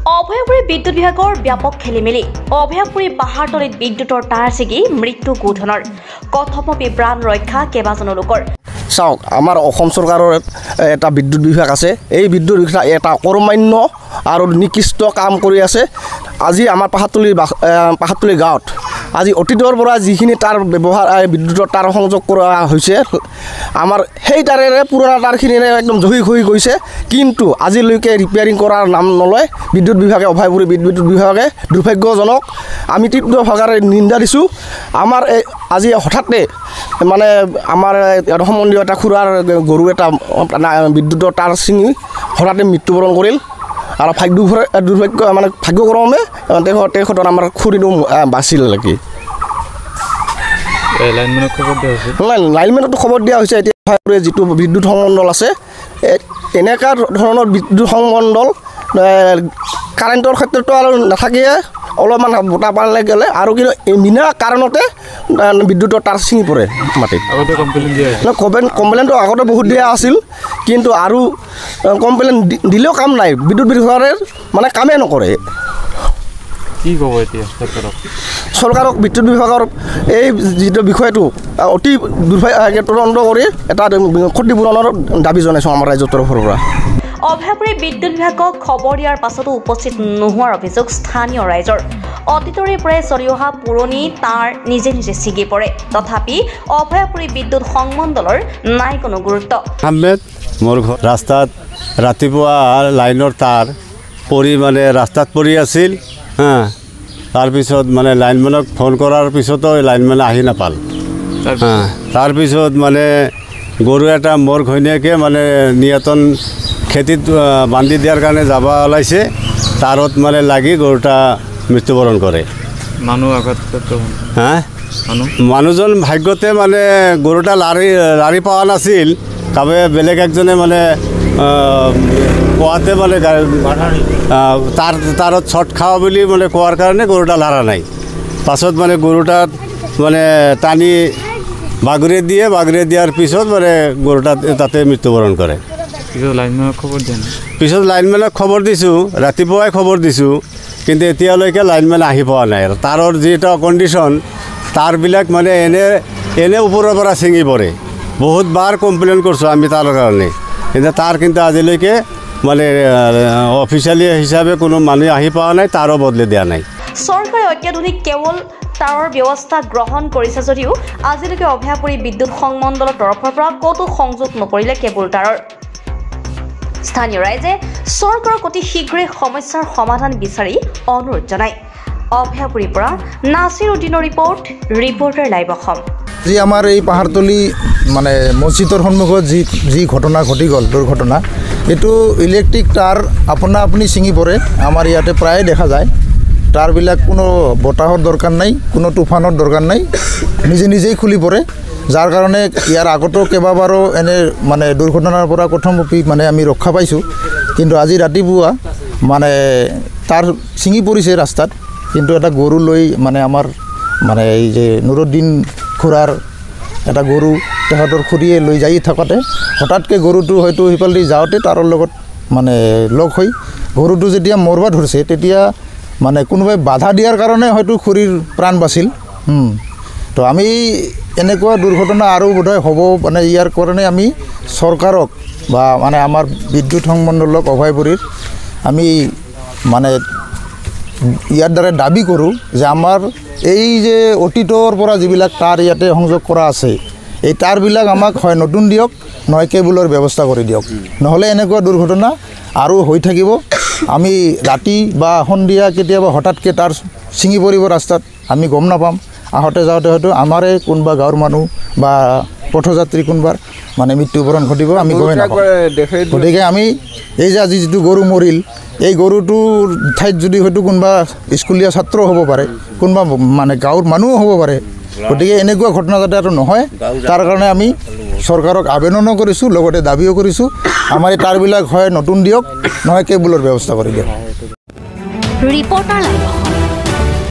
অভয়াপুৰী বিদ্যুৎ বিভাগৰ ব্যাপক খেলিমেলি অভয়াপুৰী পাহাৰতলিত বিদ্যুৎৰ তাঁৰ ছিগি মৃত্যু গোধনৰ কথম বিভ্ৰাণ ৰক্ষা কেইবাজনো লোকৰ চাওক আমাৰ অসম চৰকাৰৰ এটা বিদ্যুৎ বিভাগ আছে এই বিদ্যুৎ বিভাগ এটা অকৰ্মান্য আৰু নিকৃষ্ট কাম কৰি আছে আজি আমাৰ পাহাৰতলি গাঁৱত আজি অতীতৰ পৰা যিখিনি তাৰ ব্যৱহাৰ বিদ্যুৎৰ তাঁৰ সংযোগ কৰা হৈছে আমাৰ সেই তাৰেৰে পুৰণা তাঁৰখিনিৰে একদম জহি হৈ গৈছে কিন্তু আজিলৈকে ৰিপেয়াৰিং কৰাৰ নাম নলয় বিদ্যুৎ বিভাগে অভয়াপুৰী বিদ্যুৎ বিভাগে দুৰ্ভাগ্যজনক আমি তীব্ৰভাৱে নিন্দা দিছোঁ আমাৰ আজি হঠাতে মানে আমাৰ সম্বন্ধীয় এটা খুৰাৰ গৰু এটা বিদ্যুৎৰ তাঁৰ ছিঙি হঠাতে মৃত্যুবৰণ কৰিল আৰু দুৰ্ভাগ্য মানে ভাগ্যক্ৰমে তেখেতৰ আমাৰ খুৰীটো বাচিল নেকি লাইনমেনতো খবৰ দিয়া হৈছে এতিয়া যিটো বিদ্যুৎ সংমণ্ডল আছে এনেকুৱা ধৰণৰ বিদ্যুৎ সংমণ্ডল কাৰেণ্টৰ ক্ষেত্ৰতো আৰু নাথাকে অলপমান বতাহ পালে গ'লে আৰু কিন্তু বিনা কাৰণতে বিদ্যুৎৰ তাঁৰ ছিঙি পৰে মাটিত কমপ্লেইনটো আগতে বহুত দিয়া আছিল কিন্তু আৰু কমপ্লেইন দিলেও কাম নাই বিদ্যুৎ বিভাগে মানে কামেই নকৰে কি ক'ব এতিয়া চৰকাৰক বিদ্যুৎ বিভাগৰ এই যিটো বিষয়টো অতি তদন্ত কৰি এটা ক্ষতিপূৰণৰ দাবী জনাইছোঁ আমাৰ ৰাইজৰ তৰফৰ পৰা অভয়াপুৰী বিদ্যুৎ বিভাগক খবৰ দিয়াৰ পাছতো উপস্থিত নোহোৱাৰ অভিযোগ স্থানীয় ৰাইজৰ অতীতৰে পৰাই চলি অহা পুৰণি তাঁৰ নিজে নিজে ছিগি পৰে তথাপি অভয়াপুৰী বিদ্যুৎ সংমণ্ডলৰ নাই কোনো গুৰুত্ব আহমেদ মোৰ ৰাস্তাত ৰাতিপুৱা লাইনৰ তাঁৰ পৰি মানে ৰাস্তাত পৰি আছিল তাৰপিছত মানে লাইনমেনক ফোন কৰাৰ পিছতো লাইনমেনে আহি নাপাল তাৰপিছত মানে গৰু এটা মোৰ ঘৈণীয়েকে মানে নিয়তন খেতিত বান্ধি দিয়াৰ কাৰণে যাব ওলাইছে তাঁৰত মানে লাগি গৰুটা মৃত্যুবৰণ কৰে মানুহজন ভাগ্যতে মানে গৰুটা লাৰি পোৱা নাছিল কাবে বেলেগ একজনে মানে কোৱাতে মানে তাঁৰত শ্বৰ্ট খাওঁ বুলি মানে কোৱাৰ কাৰণে গৰুটা লাৰা নাই পাছত মানে গৰুটাত মানে টানি বাগৰি দিয়াৰ পিছত মানে গৰুটা তাতে মৃত্যুবৰণ কৰে পিছত লাইনমেনক খবৰ দিছোঁ ৰাতিপুৱাই খবৰ দিছোঁ কিন্তু এতিয়ালৈকে লাইনমেন আহি পোৱা নাই আৰু তাঁৰৰ যিটো কণ্ডিশ্যন তাঁৰবিলাক মানে এনে ওপৰৰ পৰা ছিঙি পৰে বহুতবাৰ কমপ্লেইন কৰিছোঁ আমি তাৰ কাৰণে কিন্তু আজিলৈকে মানে অফিচিয়েলি হিচাপে কোনো মানুহ আহি পোৱা নাই তাঁৰো বদলি দিয়া নাই চৰকাৰে অত্যাধুনিক কেৱল তাঁৰৰ ব্যৱস্থা গ্ৰহণ কৰিছে যদিও আজিলৈকে অভয়াপুৰী বিদ্যুৎ সংমণ্ডলৰ তৰফৰ পৰা ক'তো সংযোগ নকৰিলে কেবল তাঁৰৰ স্থানীয় ৰাইজে চৰকাৰক অতি শীঘ্ৰে সমস্যাৰ সমাধান বিচাৰি অনুৰোধ জনায় অভয়াপুৰীৰ পৰা নাছিৰ উদ্দিনৰ ৰিপৰ্টাৰ লাইভ অসম যি আমাৰ এই পাহাৰতলি মানে মছজিদৰ সন্মুখত যি ঘটনা ঘটি গ'ল দুৰ্ঘটনা এইটো ইলেক্ট্ৰিক তাঁৰ আপুনি ছিঙি পৰে আমাৰ ইয়াতে প্ৰায়ে দেখা যায় তাঁৰবিলাক কোনো বতাহৰ দৰকাৰ নাই কোনো তুফানৰ দৰকাৰ নাই নিজেই খুলি পৰে যাৰ কাৰণে ইয়াৰ আগতো কেইবাবাৰো এনে মানে দুৰ্ঘটনাৰ পৰা কথমপি মানে আমি ৰক্ষা পাইছোঁ কিন্তু আজি ৰাতিপুৱা মানে তাঁৰ ছিঙি পৰিছে ৰাস্তাত কিন্তু এটা গৰু লৈ মানে আমাৰ মানে এই যে নুৰুদ্দিন খুৰাৰ এটা গৰু তেখেতৰ খুৰীয়ে লৈ যাই থাকোঁতে হঠাৎকৈ গৰুটো হয়তো সিফালেদি যাওঁতে তাঁৰৰ লগত মানে লগ হৈ গৰুটো যেতিয়া মৰবা ধৰিছে তেতিয়া মানে কোনোবাই বাধা দিয়াৰ কাৰণে হয়তো খুৰীৰ প্ৰাণ বাচিল তো আমি এনেকুৱা দুৰ্ঘটনা আৰু বোধহয় হ'ব মানে ইয়াৰ কাৰণে আমি চৰকাৰক বা মানে আমাৰ বিদ্যুৎ সংমণ্ডলক অভয়াপুৰীৰ আমি মানে ইয়াৰ দ্বাৰা দাবী কৰোঁ যে আমাৰ এই যে অতীতৰ পৰা যিবিলাক তাঁৰ ইয়াতে সংযোগ কৰা আছে এই তাঁৰবিলাক আমাক হয় নতুন দিয়ক নহয় কেবুলৰ ব্যৱস্থা কৰি দিয়ক নহ'লে এনেকুৱা দুৰ্ঘটনা আৰু হৈ থাকিব আমি ৰাতি বা সন্ধিয়া কেতিয়াবা হঠাৎকৈ তাঁৰ ছিঙি পৰিব ৰাস্তাত আমি গম নাপাম আহোঁতে যাওঁতে হয়তো আমাৰে কোনোবা গাঁৱৰ মানুহ বা পথযাত্ৰী কোনোবাৰ মানে মৃত্যুবৰণ ঘটিব আমি গমেই নাপাম গতিকে আমি এই যে আজি যিটো গৰু মৰিল এই গৰুটোৰ ঠাইত যদি হয়তো কোনোবা স্কুলীয়া ছাত্ৰ হ'ব পাৰে কোনোবা মানে গাঁৱৰ মানুহো হ'ব পাৰে গতিকে এনেকুৱা ঘটনা যাতে আৰু নহয় তাৰ কাৰণে আমি চৰকাৰক আবেদনো কৰিছোঁ লগতে দাবীও কৰিছোঁ আমাৰ এই তাঁৰবিলাক হয় নতুন দিয়ক নহয় কেবুলৰ ব্যৱস্থা কৰি দিয়ক ৰিপৰ্টাৰ লাইভ